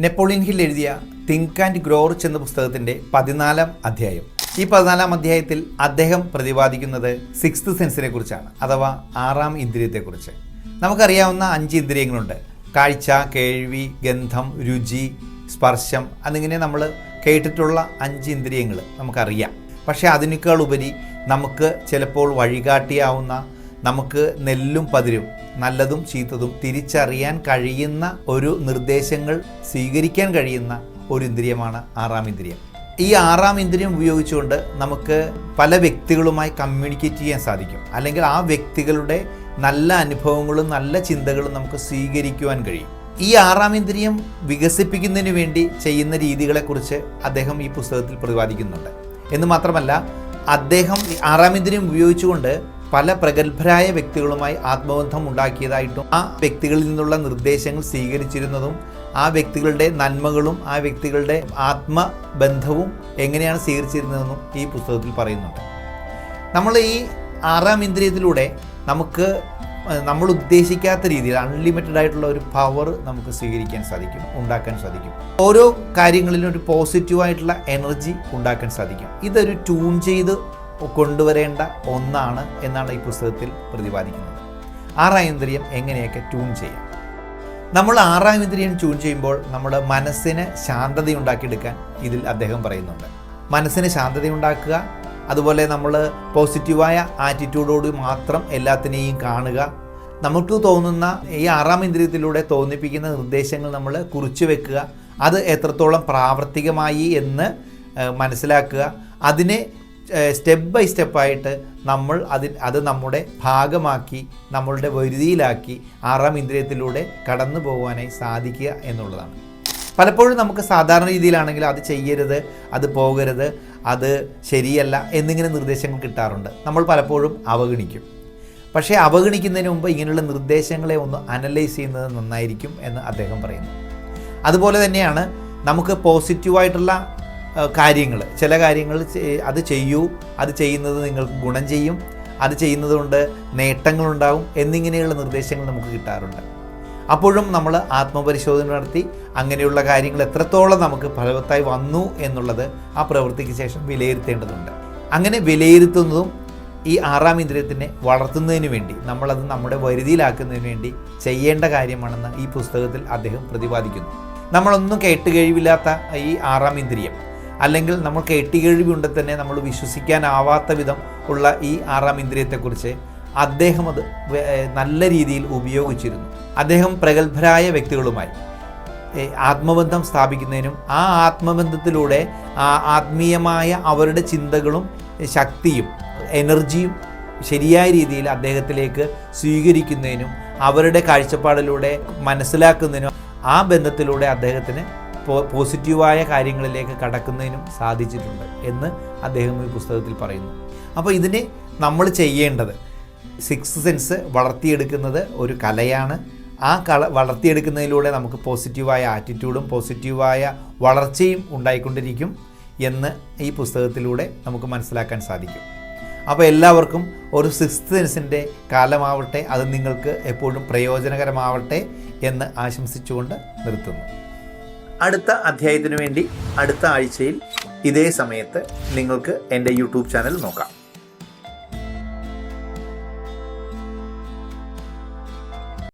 Napoleon hill എഴുതിയ think and grow rich എന്ന പുസ്തകത്തിൻ്റെ 14-ാം അധ്യായം. ഈ 14-ാം അധ്യായത്തിൽ അദ്ദേഹം പ്രതിപാദിക്കുന്നത് സിക്സ്ത് സെൻസിനെ കുറിച്ചാണ്, അഥവാ 6-ാം ഇന്ദ്രിയത്തെക്കുറിച്ച്. നമുക്കറിയാവുന്ന 5 ഇന്ദ്രിയങ്ങളുണ്ട്: കാഴ്ച, കേൾവി, ഗന്ധം, രുചി, സ്പർശം. എന്നിങ്ങനെ നമ്മൾ കേട്ടിട്ടുള്ള 5 ഇന്ദ്രിയങ്ങൾ നമുക്കറിയാം. പക്ഷേ അതിനേക്കാൾ ഉപരി നമുക്ക് ചിലപ്പോൾ വഴികാട്ടിയാവുന്ന, നമുക്ക് നെല്ലും പതിരും, നല്ലതും ചീത്തതും തിരിച്ചറിയാൻ കഴിയുന്ന ഒരു നിർദ്ദേശങ്ങൾ സ്വീകരിക്കാൻ കഴിയുന്ന ഒരു ഇന്ദ്രിയമാണ് 6-ാം ഇന്ദ്രിയം. ഈ 6-ാം ഇന്ദ്രിയം ഉപയോഗിച്ചുകൊണ്ട് നമുക്ക് പല വ്യക്തികളുമായി കമ്മ്യൂണിക്കേറ്റ് ചെയ്യാൻ സാധിക്കും, അല്ലെങ്കിൽ ആ വ്യക്തികളുടെ നല്ല അനുഭവങ്ങളും നല്ല ചിന്തകളും നമുക്ക് സ്വീകരിക്കുവാൻ കഴിയും. ഈ 6-ാം ഇന്ദ്രിയം വികസിപ്പിക്കുന്നതിന് വേണ്ടി ചെയ്യുന്ന രീതികളെക്കുറിച്ച് അദ്ദേഹം ഈ പുസ്തകത്തിൽ പ്രതിപാദിക്കുന്നുണ്ട്. എന്ന് മാത്രമല്ല, അദ്ദേഹം 6-ാം ഇന്ദ്രിയം ഉപയോഗിച്ചുകൊണ്ട് പല പ്രഗത്ഭരായ വ്യക്തികളുമായി ആത്മബന്ധം ഉണ്ടാക്കിയതായിട്ടും ആ വ്യക്തികളിൽ നിന്നുള്ള നിർദ്ദേശങ്ങൾ സ്വീകരിച്ചിരുന്നതും ആ വ്യക്തികളുടെ നന്മകളും ആ വ്യക്തികളുടെ ആത്മബന്ധവും എങ്ങനെയാണ് സ്വീകരിച്ചിരുന്നതെന്നും ഈ പുസ്തകത്തിൽ പറയുന്നുണ്ട്. നമ്മൾ ഈ 6-ാം ഇന്ദ്രിയത്തിലൂടെ നമുക്ക് നമ്മൾ ഉദ്ദേശിക്കാത്ത രീതിയിൽ അൺലിമിറ്റഡ് ആയിട്ടുള്ള ഒരു പവർ നമുക്ക് സ്വീകരിക്കാൻ സാധിക്കും, ഉണ്ടാക്കാൻ സാധിക്കും. ഓരോ കാര്യങ്ങളിലും ഒരു പോസിറ്റീവായിട്ടുള്ള എനർജി ഉണ്ടാക്കാൻ സാധിക്കും. ഇതൊരു ട്യൂൺ ചെയ്ത് കൊണ്ടുവരേണ്ട ഒന്നാണ് എന്നാണ് ഈ പുസ്തകത്തിൽ പ്രതിപാദിക്കുന്നത്. 6-ാം ഇന്ദ്രിയം എങ്ങനെയൊക്കെ ട്യൂൺ ചെയ്യാം? നമ്മൾ 6-ാം ഇന്ദ്രിയം ട്യൂൺ ചെയ്യുമ്പോൾ നമ്മുടെ മനസ്സിന് ശാന്തതയുണ്ടാക്കിയെടുക്കാൻ ഇതിൽ അദ്ദേഹം പറയുന്നുണ്ട്. മനസ്സിന് ശാന്തതയുണ്ടാക്കുക, അതുപോലെ നമ്മൾ പോസിറ്റീവായ ആറ്റിറ്റ്യൂഡോട് മാത്രം എല്ലാത്തിനെയും കാണുക, നമുക്ക് തോന്നുന്ന ഈ 6-ാം ഇന്ദ്രിയത്തിലൂടെ തോന്നിപ്പിക്കുന്ന നിർദ്ദേശങ്ങൾ നമ്മൾ കുറിച്ചു വെക്കുക, അത് എത്രത്തോളം പ്രാവർത്തികമായി എന്ന് മനസ്സിലാക്കുക, അതിനെ സ്റ്റെപ്പ് ബൈ സ്റ്റെപ്പായിട്ട് നമ്മൾ അത് നമ്മുടെ ഭാഗമാക്കി നമ്മളുടെ വരുതിയിലാക്കി 6-ാം ഇന്ദ്രിയത്തിലൂടെ കടന്നു പോകുവാനായി സാധിക്കുക എന്നുള്ളതാണ്. പലപ്പോഴും നമുക്ക് സാധാരണ രീതിയിലാണെങ്കിൽ അത് ചെയ്യരുത്, അത് പോകരുത്, അത് ശരിയല്ല എന്നിങ്ങനെ നിർദ്ദേശങ്ങൾ കിട്ടാറുണ്ട്. നമ്മൾ പലപ്പോഴും അവഗണിക്കും. പക്ഷേ അവഗണിക്കുന്നതിന് മുമ്പ് ഇങ്ങനെയുള്ള നിർദ്ദേശങ്ങളെ ഒന്ന് അനലൈസ് ചെയ്യുന്നത് നന്നായിരിക്കും എന്ന് അദ്ദേഹം പറയുന്നു. അതുപോലെ തന്നെയാണ് നമുക്ക് പോസിറ്റീവായിട്ടുള്ള കാര്യങ്ങൾ, ചില കാര്യങ്ങൾ അത് ചെയ്യൂ, അത് ചെയ്യുന്നത് നിങ്ങൾക്ക് ഗുണം ചെയ്യും, അത് ചെയ്യുന്നത് കൊണ്ട് നേട്ടങ്ങളുണ്ടാവും എന്നിങ്ങനെയുള്ള നിർദ്ദേശങ്ങൾ നമുക്ക് കിട്ടാറുണ്ട്. അപ്പോഴും നമ്മൾ ആത്മപരിശോധന നടത്തി അങ്ങനെയുള്ള കാര്യങ്ങൾ എത്രത്തോളം നമുക്ക് ഫലവത്തായി വന്നു എന്നുള്ളത് ആ പ്രവൃത്തിക്ക് ശേഷം വിലയിരുത്തേണ്ടതുണ്ട്. അങ്ങനെ വിലയിരുത്തുന്നതും ഈ 6-ാം ഇന്ദ്രിയത്തിനെ വളർത്തുന്നതിന് വേണ്ടി, നമ്മളത് നമ്മുടെ വരുതിയിലാക്കുന്നതിന് വേണ്ടി ചെയ്യേണ്ട കാര്യമാണെന്ന് ഈ പുസ്തകത്തിൽ അദ്ദേഹം പ്രതിപാദിക്കുന്നു. നമ്മളൊന്നും കേട്ടുകഴിവില്ലാത്ത ഈ 6-ാം ഇന്ദ്രിയം, അല്ലെങ്കിൽ നമ്മൾ കേട്ടുകഴിവുണ്ട് തന്നെ നമ്മൾ വിശ്വസിക്കാനാവാത്ത വിധം ഉള്ള ഈ 6-ാം ഇന്ദ്രിയത്തെക്കുറിച്ച് അദ്ദേഹം അത് നല്ല രീതിയിൽ ഉപയോഗിച്ചിരുന്നു. അദ്ദേഹം പ്രഗത്ഭരായ വ്യക്തികളുമായി ആത്മബന്ധം സ്ഥാപിക്കുന്നതിനും ആ ആത്മബന്ധത്തിലൂടെ ആത്മീയമായ അവരുടെ ചിന്തകളും ശക്തിയും എനർജിയും ശരിയായ രീതിയിൽ അദ്ദേഹത്തിലേക്ക് സ്വീകരിക്കുന്നതിനും അവരുടെ കാഴ്ചപ്പാടിലൂടെ മനസ്സിലാക്കുന്നതിനും ആ ബന്ധത്തിലൂടെ അദ്ദേഹത്തിന് പോസിറ്റീവായ കാര്യങ്ങളിലേക്ക് കടക്കുന്നതിനും സാധിച്ചിട്ടുണ്ട് എന്ന് അദ്ദേഹം ഈ പുസ്തകത്തിൽ പറയുന്നു. അപ്പോൾ ഇതിനെ നമ്മൾ ചെയ്യേണ്ടത്, സിക്സ്ത് സെൻസ് വളർത്തിയെടുക്കുന്നത് ഒരു കലയാണ്. ആ വളർത്തിയെടുക്കുന്നതിലൂടെ നമുക്ക് പോസിറ്റീവായ ആറ്റിറ്റ്യൂഡും പോസിറ്റീവായ വളർച്ചയും ഉണ്ടായിക്കൊണ്ടിരിക്കും എന്ന് ഈ പുസ്തകത്തിലൂടെ നമുക്ക് മനസ്സിലാക്കാൻ സാധിക്കും. അപ്പോൾ എല്ലാവർക്കും ഒരു സിക്സ്ത് സെൻസിൻ്റെ കാലമാവട്ടെ, അത് നിങ്ങൾക്ക് എപ്പോഴും പ്രയോജനകരമാവട്ടെ എന്ന് ആശംസിച്ചുകൊണ്ട് നിർത്തുന്നു. അടുത്ത അധ്യായത്തിനു വേണ്ടി അടുത്ത ആഴ്ചയിൽ ഇതേ സമയത്ത് നിങ്ങൾക്ക് എൻ്റെ യൂട്യൂബ് ചാനൽ നോക്കാം.